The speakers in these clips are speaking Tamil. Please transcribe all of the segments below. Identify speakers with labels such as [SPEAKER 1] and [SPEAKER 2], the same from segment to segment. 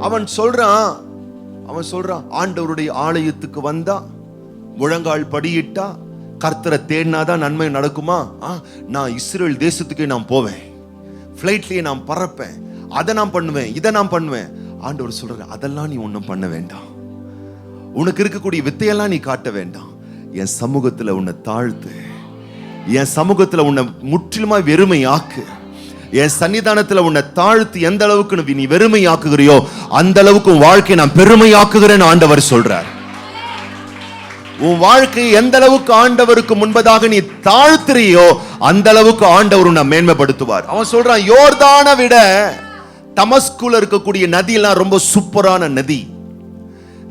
[SPEAKER 1] அவன் சொல்றான் ஆண்டவருடைய ஆலயத்துக்கு வந்தா, முழங்கால் படியிட்டா, கர்த்தரை தேடினாதான் நன்மை நடக்குமா? நான் இஸ்ரேல் தேசத்துக்கே நான் போவேன், பிளைட்லயே நான் பறப்பேன், அதை நான் பண்ணுவேன், இதை நான் பண்ணுவேன். ஆண்டவர் சொல்றாரு, அதெல்லாம் நீ ஒன்றும் பண்ண வேண்டாம். உனக்கு இருக்கக்கூடிய வித்தையெல்லாம் நீ காட்ட வேண்டாம். என் சமூகத்துல உன்னை தாழ்த்து, என் சமூகத்துல உன்னை முற்றிலுமா வெறுமையாக்கு. என் சன்னிதானத்துல உன்னை தாழ்த்து எந்த அளவுக்கு நீ வெறுமையாக்குகிறியோ அந்த அளவுக்கு உன் வாழ்க்கையை நான் பெருமையாக்குகிறேன்னு ஆண்டவர் சொல்றார். உன் வாழ்க்கையை எந்த அளவுக்கு ஆண்டவருக்கு முன்பதாக நீ தாழ்த்துறியோ அந்த அளவுக்கு ஆண்டவர் உன்னை மேன்மைப்படுத்துவார். அவன் சொல்றான், யோர்தானை விட தமஸ்குல இருக்கக்கூடிய நதியெல்லாம் ரொம்ப சூப்பரான நதி.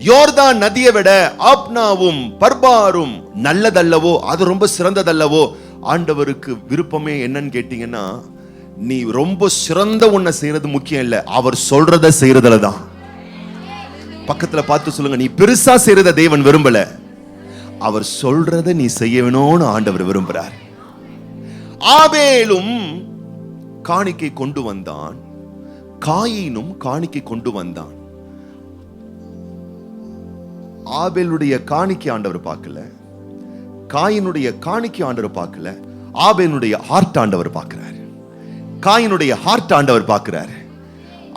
[SPEAKER 1] யோர்தான் நதியை விட ஆப்னாவும் பர்பாரும் நல்லதல்லவோ, அது ரொம்ப சிறந்ததல்லவோ? ஆண்டவருக்கு விருப்பமே என்னன்னு கேட்டீங்கன்னா, நீ ரொம்ப சிறந்த ஒன்ன செய்யறது முக்கியம் இல்ல, அவர் சொல்றத செய்யறதுல தான். பக்கத்துல பார்த்து சொல்லுங்க, நீ பெருசா செய்யறத தேவன் விரும்பல, அவர் சொல்றத நீ செய்யணும்னு ஆண்டவர் விரும்புறார். ஆபேலும் காணிக்கை கொண்டு வந்தான், காயினும் காணிக்கை கொண்டு வந்தான். ஆபேலுடைய காணிக்கை ஆண்டவர் பார்க்கல, காயினுடைய காணிக்கை ஆண்டவர் பார்க்கல, ஆபேலுடைய ஹார்ட் ஆண்டவர் பார்க்கிறார். காயினுடைய ஹார்ட் ஆண்டவர் பார்க்கிறார்.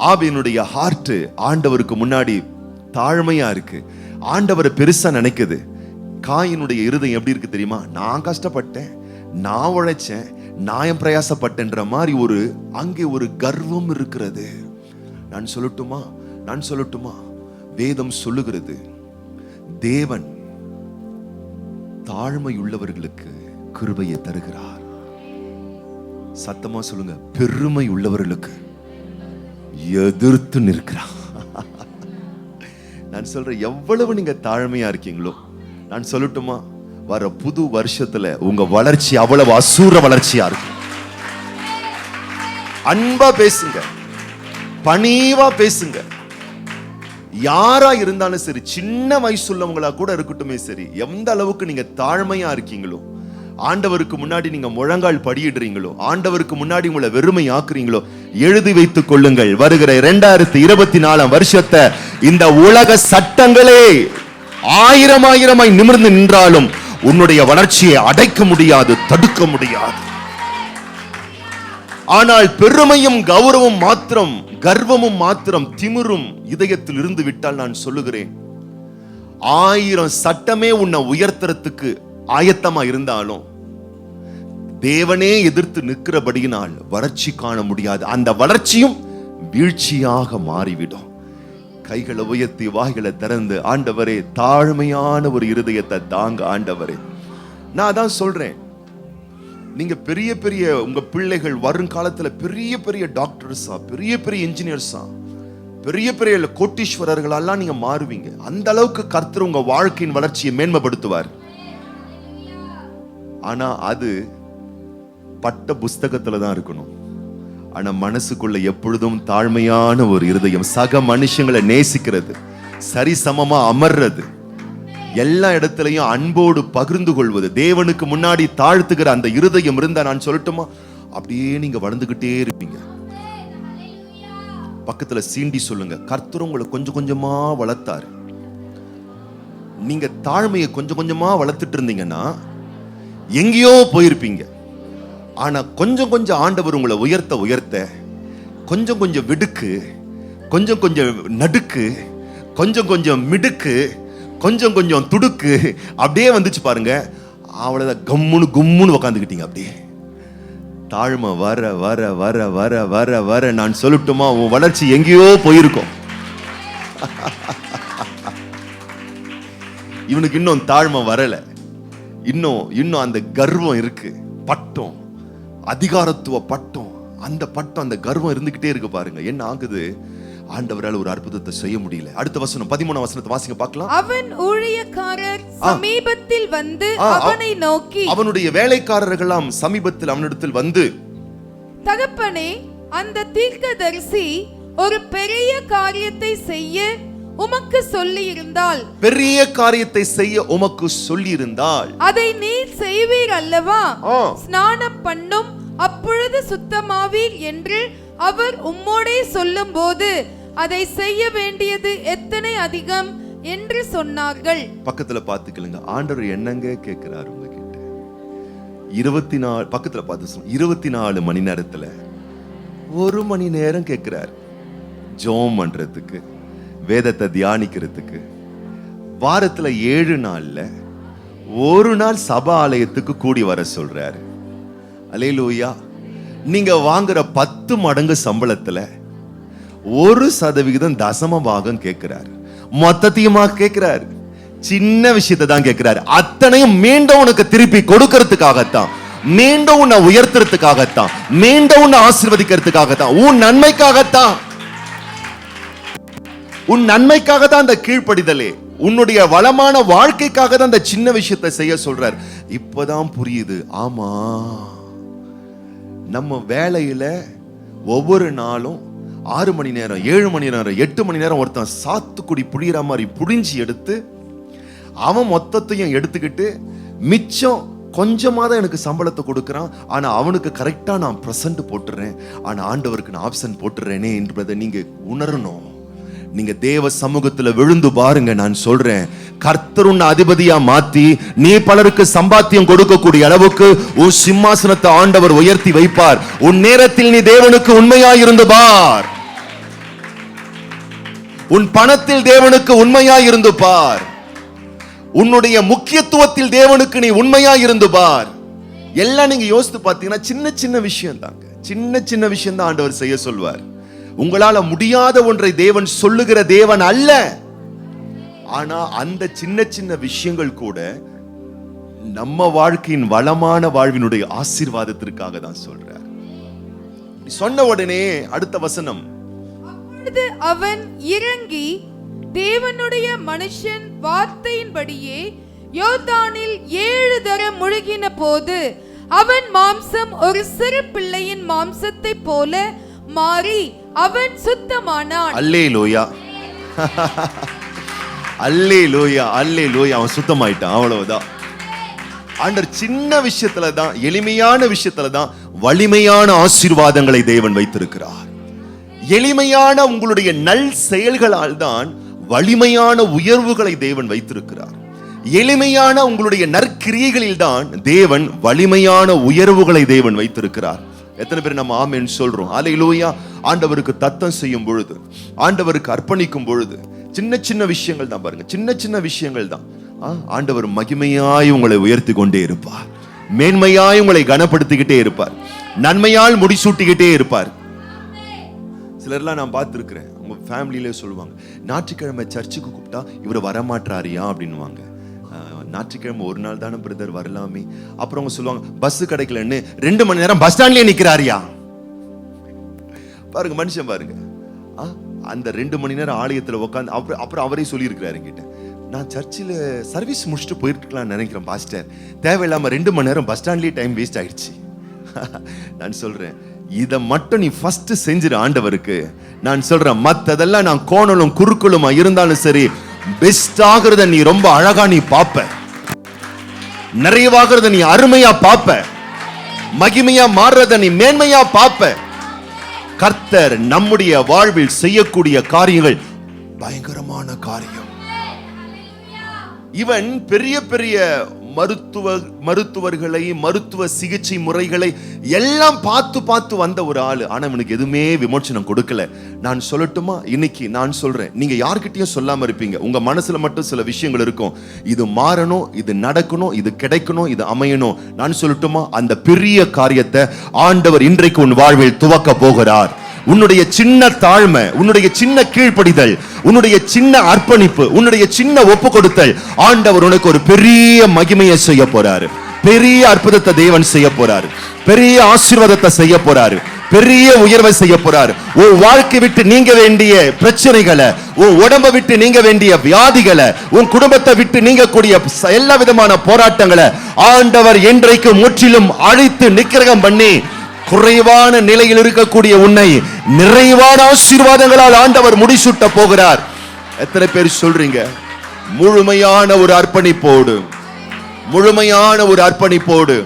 [SPEAKER 1] ஆபேலுடைய ஹார்ட் ஆண்டவருக்கு முன்னாடி தாழ்மையா இருக்கு, ஆண்டவரை பெருசா நினைக்குது. காயினுடைய இருதயம் எப்படி இருக்கு தெரியுமா? நான் கஷ்டப்பட்டேன், நான் உழைச்சேன், நான் பிரயாசப்பட்டேன்ற மாதிரி அங்கே ஒரு கர்வம் இருக்கிறது. நான் சொல்லட்டுமா, வேதம் சொல்லுகிறது, தேவன் தாழ்மை உள்ளவர்களுக்கு கிருபையை தருகிறார். சத்தமா சொல்லுங்க, பெருமை உள்ளவர்களுக்கு எதிர்த்து நிற்கிறார். நான் சொல்றேன், எவ்வளவு நீங்க தாழ்மையா இருக்கீங்களோ, நான் சொல்லட்டுமா, வர புது வருஷத்துல உங்க வளர்ச்சி அவ்வளவு அசூர வளர்ச்சியா இருக்கும். அன்பா பேசுங்க, பணிவா பேசுங்க. யாரா இருந்தாலும் சரி, சின்ன வயசுள்ளவங்களா கூட இருக்கட்டுமே சரி, எந்த அளவுக்கு நீங்க தாழ்மையா இருக்கீங்களோ, ஆண்டவருக்கு முன்னாடி நீங்க முழங்கால் படியிடுறீங்களோ, ஆண்டவருக்கு முன்னாடி உங்களை வெறுமை ஆக்குறீங்களோ, எழுதி வைத்துக் கொள்ளுங்கள், வருகிற 2024 வருஷத்தை இந்த உலக சட்டங்களே ஆயிரமாய் நிமிர்ந்து நின்றாலும் உன்னுடைய வளர்ச்சியை அடைக்க முடியாது, தடுக்க முடியாது. ஆனால் பெருமையும் கர்வமும் மாத்திரம் திமிரும் இதயத்தில் இருந்து விட்டால், நான் சொல்லுகிறேன், 1000 சட்டமே உன்னை உயர்த்துறதுக்கு ஆயத்தமா இருந்தாலும் தேவனே எதிர்த்து நிற்கிறபடியினால் வளர்ச்சி காண முடியாது. அந்த வளர்ச்சியும் வீழ்ச்சியாக மாறிவிடும். கைகளை உயர்த்தி வாய்களை திறந்து, ஆண்டவரே தாழ்மையான ஒரு இருதயத்தை தாங்க ஆண்டவரே. நான் தான் சொல்றேன், நீங்க பெரிய பெரிய உங்க பிள்ளைகள் வருங்காலத்துல பெரிய பெரிய டாக்டர்ஸா, பெரிய பெரிய இன்ஜினியர்ஸா, பெரிய பெரிய கோட்டீஸ்வரர்களெல்லாம் நீங்க மாறுவீங்க. அந்த அளவுக்கு கர்த்தர் உங்க வாழ்க்கையின் வளர்ச்சியை மேன்மைப்படுத்துவார். ஆனா அது பட்ட புஸ்தகத்துல தான் இருக்கணும். ஆனா மனசுக்குள்ள எப்பொழுதும் தாழ்மையான ஒரு இருதயம், சக மனுஷங்களை நேசிக்கிறது, சரிசமமா அமர்றது, எல்லா இடத்திலையும் அன்போடு பகிர்ந்து கொள்வது, தேவனுக்கு முன்னாடி தாழ்த்துகிற அந்த இருதயம் இருந்தா, நான் சொல்லட்டுமா, அப்படியே நீங்க வளர்ந்துகிட்டே இருப்பீங்க. பக்கத்துல சீண்டி சொல்லுங்க, கர்த்தர் உங்களை கொஞ்சம் கொஞ்சமா வளர்த்தாரு. நீங்க தாழ்மையை கொஞ்சம் கொஞ்சமா வளர்த்துட்டு இருந்தீங்கன்னா எங்கேயோ போயிருப்பீங்க. ஆனா கொஞ்சம் கொஞ்சம் ஆண்டவர் உங்களை உயர்த்த கொஞ்சம் கொஞ்சம் விடுக்கு, கொஞ்சம் கொஞ்சம் நடுக்கு, கொஞ்சம் கொஞ்சம் மிடுக்கு, கொஞ்சம் கொஞ்சம் துடுக்கு அப்படியே வந்துச்சு பாருங்க. அவ்வளவுதான், கும்முன்னு உக்காந்துக்கிட்டீங்க. அப்படியே தாழ்மை வர வர வர வர வர வர நான் சொல்லட்டுமா, உன் வளர்ச்சி எங்கேயோ போயிருக்கும். இவனுக்கு இன்னும் தாழ்மை வரல, இன்னும் அந்த கர்வம் இருக்கு, பட்டம், அதிகாரத்துவ பட்டம், அந்த பட்டம், அந்த கர்வம் இருந்துகிட்டே இருக்கு பாருங்க. என்ன ஆகுது? ஆண்டவரால் ஒரு அற்புதத்தை செய்ய முடியல. அடுத்த வசனம் 13 வசனத்தை வாசிங்க பார்க்கலாம்.
[SPEAKER 2] அவன் ஊழியக்காரர் சமீபத்தில் வந்து அவனை நோக்கி,
[SPEAKER 1] அவனுடைய வேலைக்காரர்களாம் சமீபத்தில் அவனிடத்தில் வந்து,
[SPEAKER 2] தகப்பனே, அந்த தீர்க்கதரிசி ஒரு பெரிய காரியத்தை செய்ய உமக்கு சொல்லி இருந்தால்,
[SPEAKER 1] பெரிய காரியத்தை செய்ய உமக்கு சொல்லி இருந்தால்
[SPEAKER 2] அதை நீர் செய்வீர் அல்லவா? ஸ்நானம் பண்ணும், அப்பொழுது சுத்தமாவீர் என்று அவர் உம்மோடே சொல்லும் போது அதை செய்ய வேண்டியது எத்தனை அதிகம் என்று சொன்னார்கள்.
[SPEAKER 1] பக்கத்துல பாத்துக்கலுங்க, ஆண்டவர் என்னங்க கேட்கிறாரு உங்ககிட்ட? 24 பக்கத்துல பார்த்து 24 மணி நேரத்துல 1 மணி நேரம் கேட்கிறார் ஜெபம் பண்றதுக்கு, வேதத்தை தியானிக்கிறதுக்கு. வாரத்துல 7 நாள்ல 1 நாள் சபா ஆலயத்துக்கு கூடி வர சொல்றாரு. அல்லேலூயா. நீங்க வாங்குற 10 மடங்கு சம்பளத்துல 1% தசம பாகம் கேட்கிறாரு. மொத்தத்தையுமா கேட்கிறாரு? சின்ன விஷயத்தை தான் கேட்கிறாரு. அத்தனையும் மீண்டும் உனக்கு திருப்பி கொடுக்கிறதுக்காகத்தான், மீண்டும் உன்னை உயர்த்துறதுக்காகத்தான், மீண்டும் உன்னை ஆசீர்வதிக்கிறதுக்காகத்தான், உன் நன்மைக்காகத்தான். உன் நன்மைக்காக தான் அந்த கீழ்ப்படிதலே, உன்னுடைய வளமான வாழ்க்கைக்காக தான் அந்த சின்ன விஷயத்தை செய்ய சொல்றார். இப்பதான் புரியுது. ஆமா, நம்ம வேலையில ஒவ்வொரு நாளும் 6 மணி நேரம், 7 மணி நேரம், 8 மணி நேரம் ஒருத்தன் சாத்துக்குடி புளிகிற மாதிரி புழிஞ்சி எடுத்து அவன் மொத்தத்தையும் எடுத்துக்கிட்டு மிச்சம் கொஞ்சமா தான் எனக்கு சம்பளத்தை கொடுக்கறான். ஆனா அவனுக்கு கரெக்டா நான் பிரசன்ட் போட்டுறேன், ஆனா ஆண்டவருக்கு நான் ஆப்ஷன் போட்டுறேனே என்பதை நீங்க உணரணும். நீங்க தேவ சமூகத்துல விழுந்து பாருங்க. நான் சொல்றேன், கர்த்தர் உன்னை அதிபதியா மாத்தி நீ பலருக்கு சம்பாத்தியம் கொடுக்கக்கூடிய அளவுக்கு உன் சிம்மாசனத்தை ஆண்டவர் உயர்த்தி வைப்பார். உன் நேரத்தில் நீ தேவனுக்கு உண்மையாயிருந்து பார். உன் பணத்தில் தேவனுக்கு உண்மையாயிருந்து பார். உன்னுடைய முக்கியத்துவத்தில் தேவனுக்கு நீ உண்மையாயிருந்து பார். எல்லாம் நீங்க யோசித்து பார்த்தீங்கன்னா சின்ன சின்ன விஷயம் தாங்க, சின்ன சின்ன விஷயம் தான் ஆண்டவர் செய்ய சொல்வார். உங்களால முடியாத ஒன்றை தேவன் சொல்லுகிற தேவன் அல்ல. ஆனா அந்த சின்ன சின்ன விஷயங்கள் கூட நம்ம வாழ்க்கையின் வளமான வாழ்வினுடைய ஆசீர்வாதத்திற்காக தான் சொல்றார். சொன்ன உடனே அடுத்த வசனம்,
[SPEAKER 2] அப்பொழுது அவன் இறங்கி தேவனுடைய மனுஷன் வார்த்தையின்படியே யோர்தானில் 7 தரம் முழுகின போது அவன் மாம்சம் ஒரு சிறு பிள்ளையின் மாம்சத்தை போல மாறி அவன் சுத்தமானான். அல்லேலூயா,
[SPEAKER 1] அல்லேலூயா, அல்லேலூயா. அவன் சுத்தமாயிட்டான், அவ்வளவுதான். ஆண்டவர் சின்ன விஷயத்துல தான், எளிமையான விஷயத்துல தான் வலிமையான ஆசீர்வாதங்களை தேவன் வைத்திருக்கிறார். எளிமையான உங்களுடைய நல் செயல்களால் தான் வலிமையான உயர்வுகளை தேவன் வைத்திருக்கிறார். எளிமையான உங்களுடைய நற்கிரியைகளில் தான் தேவன் வலிமையான உயர்வுகளை தேவன் வைத்திருக்கிறார். எத்தனை பேர் நம்ம ஆமென் சொல்றோம்? அல்லேலூயா. ஆண்டவருக்கு தத்தம் செய்யும் பொழுது, ஆண்டவருக்கு அர்ப்பணிக்கும் பொழுது சின்ன சின்ன விஷயங்கள் தான் பாருங்க, சின்ன சின்ன விஷயங்கள் தான் ஆண்டவர் மகிமையாய் உங்களை உயர்த்தி கொண்டே இருப்பார், மேன்மையாய் உங்களை கனப்படுத்திக்கிட்டே இருப்பார், நன்மையால் முடிசூட்டிக்கிட்டே இருப்பார். சிலர்லாம் நான் பார்த்துருக்கிறேன், அவங்க ஃபேமிலியிலே சொல்லுவாங்க, ஞாயிற்றுக்கிழமை சர்ச்சுக்கு கூப்பிட்டா இவர் வரமாட்டாரியா அப்படின்னுவாங்க. ஞாயிற்றுக்கிழமை ஒரு நாள் தானே பிரதர் வரலாமே. அப்புறம் அவங்க சொல்லுவாங்க, பஸ் கிடைக்கலன்னு 2 மணி நேரம் பஸ் ஸ்டாண்ட்லயே நிக்கிறாரியா. பாருங்க மனுஷன் பாருங்க, அந்த 2 மணி நேரம் ஆலயத்துல உட்காந்து அப்புறம் அவரே சொல்லி இருக்கிறாரு கிட்ட, நான் சர்ச்சில் சர்வீஸ் முடிச்சுட்டு போயிருக்கலாம்னு நினைக்கிறேன் பாஸ்டர், தேவையில்லாம 2 மணி நேரம் பஸ் ஸ்டாண்ட்லயே டைம் வேஸ்ட் ஆயிடுச்சு. நான் சொல்றேன், இதை மட்டும் நீ ஃபர்ஸ்ட் செஞ்சிரு ஆண்டவருக்கு. நான் சொல்றேன், மத்ததெல்லாம் நான் கோணலும் குறுக்களுமா இருந்தாலும் சரி, பெஸ்ட் ஆகிறத நீ ரொம்ப அழகா நீ பாப்ப, நிறைவாகிறத நீ அருமையா பாப்ப, மகிமையா மாறுறத நீ மேன்மையா பாப்ப. கர்த்தர் நம்முடைய வாழ்வில் செய்யக்கூடிய காரியங்கள் பயங்கரமான காரியம். இவன் பெரிய பெரிய மருத்துவர்களை, மருத்துவ சிகிச்சை முறைகளை எல்லாம் பார்த்து பார்த்து வந்த ஒரு ஆளு. ஆனா இவனுக்கு எதுவுமே விமோசனம் கொடுக்கல. நான் சொல்லட்டுமா, இன்னைக்கு நான் சொல்றேன், நீங்க யார்கிட்டயும் சொல்லாம இருப்பீங்க, உங்க மனசுல மட்டும் சில விஷயங்கள் இருக்கும், இது மாறணும், இது நடக்கணும், இது கிடைக்கணும், இது அமையணும். நான் சொல்லட்டுமா, அந்த பெரிய காரியத்தை ஆண்டவர் இன்றைக்கு உன் வாழ்வில் துவக்க போகிறார். உன்னுடைய சின்ன தாழ்மை, உன்னுடைய சின்ன கீழ்ப்படிதல், உன்னுடைய சின்ன அர்ப்பணிப்பு, உன்னுடைய சின்ன ஒப்பு கொடுத்தல், ஆண்டவர் உனக்கு ஒரு பெரிய மகிமையை செய்ய போறாரு, பெரிய அற்புதத்தை தேவன் செய்ய போறாரு, பெரிய ஆசீர்வாதத்தை செய்ய போறாரு, பெரிய உயர்வை செய்ய போறாரு. உன் வாழ்க்கை விட்டு நீங்க வேண்டிய பிரச்சனைகளை, உன் உடம்பை விட்டு நீங்க வேண்டிய வியாதிகளை, உன் குடும்பத்தை விட்டு நீங்கக்கூடிய எல்லா விதமான போராட்டங்களை ஆண்டவர் என்றைக்கு முற்றிலும் அழித்து நிக்கிரகம் பண்ணி குறைவான நிலையில் இருக்கக்கூடிய உன்னை நிறைவான ஆசீர்வாதங்களால் ஆண்டவர் முடிசூட்ட போகிறார். எத்தனை பேர் சொல்றீங்க? முழுமையான ஒரு அர்ப்பணிப்போடு, முழுமையான ஒரு அர்ப்பணிப்போடு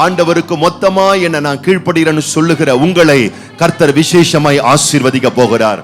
[SPEAKER 1] ஆண்டவருக்கு மொத்தமா என்ன நான் கீழ்ப்படுகிறேன்னு சொல்லுகிற உங்களை கர்த்தர் விசேஷமாய் ஆசீர்வதிக்க போகிறார்.